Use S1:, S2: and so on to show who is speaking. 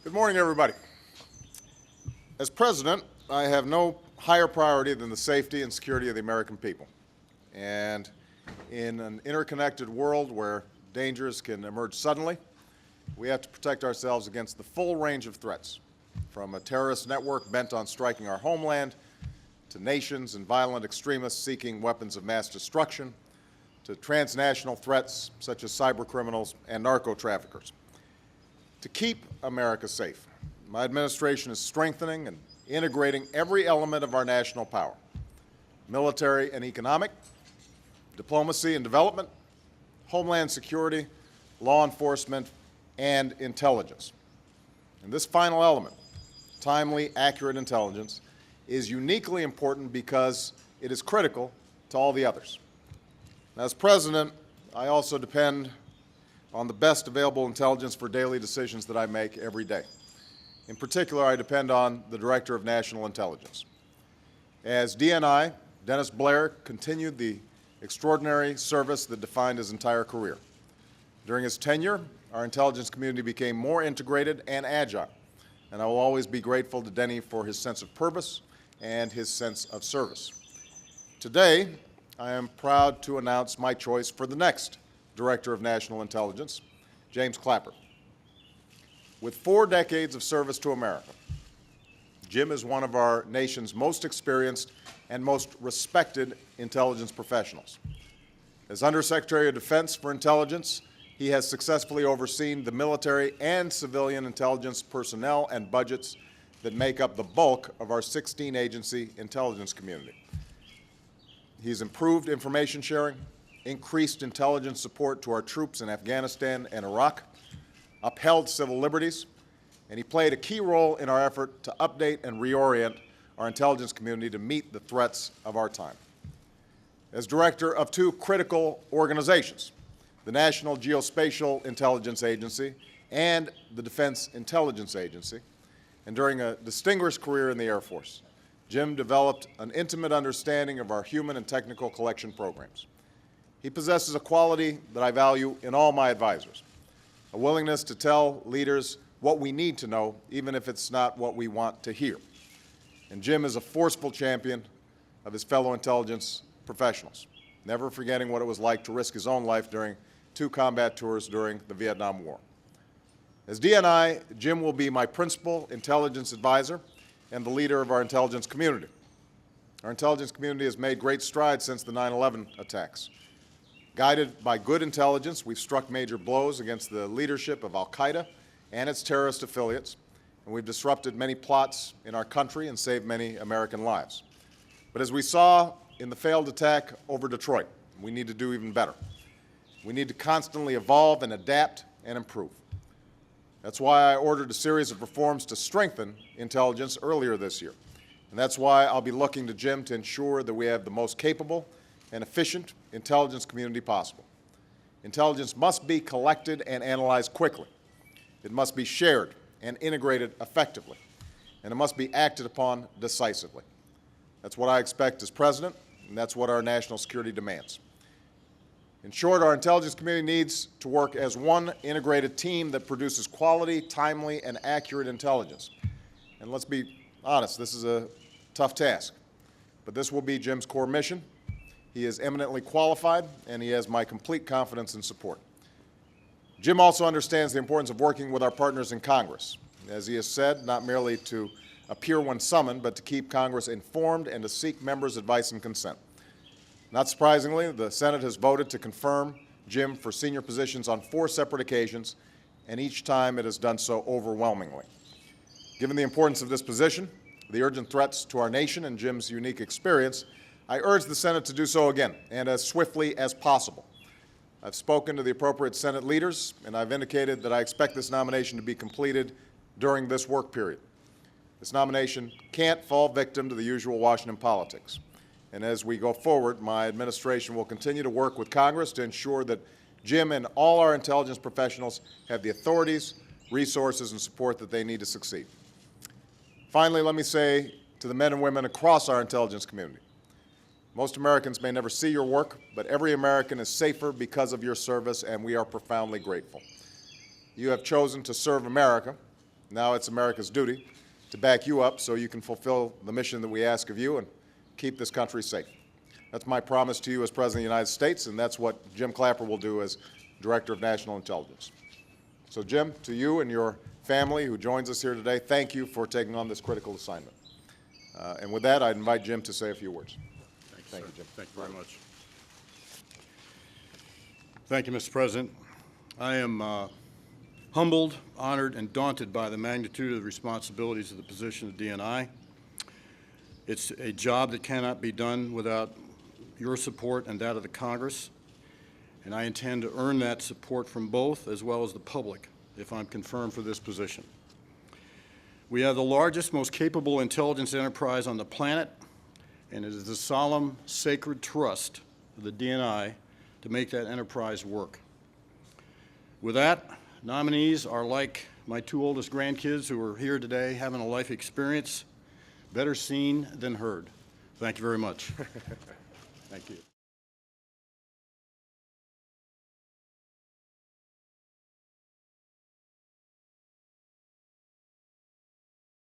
S1: Good morning, everybody. As president, I have no higher priority than the safety and security of the American people. And in an interconnected world where dangers can emerge suddenly, we have to protect ourselves against the full range of threats, from a terrorist network bent on striking our homeland, to nations and violent extremists seeking weapons of mass destruction, to transnational threats such as cyber criminals and narco-traffickers. To keep America safe, my administration is strengthening and integrating every element of our national power: military and economic, diplomacy and development, homeland security, law enforcement, and intelligence. And this final element, timely, accurate intelligence, is uniquely important because it is critical to all the others. Now, as president, I also depend on the best available intelligence for daily decisions that I make every day. In particular, I depend on the Director of National Intelligence. As DNI, Dennis Blair continued the extraordinary service that defined his entire career. During his tenure, our intelligence community became more integrated and agile, and I will always be grateful to Denny for his sense of purpose and his sense of service. Today, I am proud to announce my choice for the next Director of National Intelligence, James Clapper. With 4 decades of service to America, Jim is one of our nation's most experienced and most respected intelligence professionals. As Undersecretary of Defense for Intelligence, he has successfully overseen the military and civilian intelligence personnel and budgets that make up the bulk of our 16-agency intelligence community. He's improved information sharing, increased intelligence support to our troops in Afghanistan and Iraq, upheld civil liberties, and he played a key role in our effort to update and reorient our intelligence community to meet the threats of our time. As director of 2 critical organizations, the National Geospatial Intelligence Agency and the Defense Intelligence Agency, and during a distinguished career in the Air Force, Jim developed an intimate understanding of our human and technical collection programs. He possesses a quality that I value in all my advisors: a willingness to tell leaders what we need to know, even if it's not what we want to hear. And Jim is a forceful champion of his fellow intelligence professionals, never forgetting what it was like to risk his own life during 2 combat tours during the Vietnam War. As DNI, Jim will be my principal intelligence advisor and the leader of our intelligence community. Our intelligence community has made great strides since the 9/11 attacks. Guided by good intelligence, we've struck major blows against the leadership of al-Qaeda and its terrorist affiliates, and we've disrupted many plots in our country and saved many American lives. But as we saw in the failed attack over Detroit, we need to do even better. We need to constantly evolve and adapt and improve. That's why I ordered a series of reforms to strengthen intelligence earlier this year. And that's why I'll be looking to Jim to ensure that we have the most capable and efficient intelligence community possible. Intelligence must be collected and analyzed quickly. It must be shared and integrated effectively. And it must be acted upon decisively. That's what I expect as president, and that's what our national security demands. In short, our intelligence community needs to work as one integrated team that produces quality, timely, and accurate intelligence. And let's be honest, this is a tough task, but this will be Jim's core mission. He is eminently qualified, and he has my complete confidence and support. Jim also understands the importance of working with our partners in Congress, as he has said, not merely to appear when summoned, but to keep Congress informed and to seek members' advice and consent. Not surprisingly, the Senate has voted to confirm Jim for senior positions on 4 separate occasions, and each time it has done so overwhelmingly. Given the importance of this position, the urgent threats to our nation, and Jim's unique experience, I urge the Senate to do so again, and as swiftly as possible. I've spoken to the appropriate Senate leaders, and I've indicated that I expect this nomination to be completed during this work period. This nomination can't fall victim to the usual Washington politics. And as we go forward, my administration will continue to work with Congress to ensure that Jim and all our intelligence professionals have the authorities, resources, and support that they need to succeed. Finally, let me say to the men and women across our intelligence community, most Americans may never see your work, but every American is safer because of your service, and we are profoundly grateful. You have chosen to serve America, Now it's America's duty to back you up so you can fulfill the mission that we ask of you and keep this country safe. That's my promise to you as President of the United States, and that's what Jim Clapper will do as Director of National Intelligence. So, Jim, to you and your family who joins us here today, thank you for taking on this critical assignment. And with that, I'd invite Jim to say a few words.
S2: Thank you, Jim. Thank you very much. Thank you, Mr. President. I am humbled, honored, and daunted by the magnitude of the responsibilities of the position of DNI. It's a job that cannot be done without your support and that of the Congress, and I intend to earn that support from both as well as the public if I'm confirmed for this position. We have the largest, most capable intelligence enterprise on the planet, and it is the solemn, sacred trust of the DNI to make that enterprise work. With that, nominees are like my two oldest grandkids who are here today having a life experience, better seen than heard. Thank you very much. Thank you.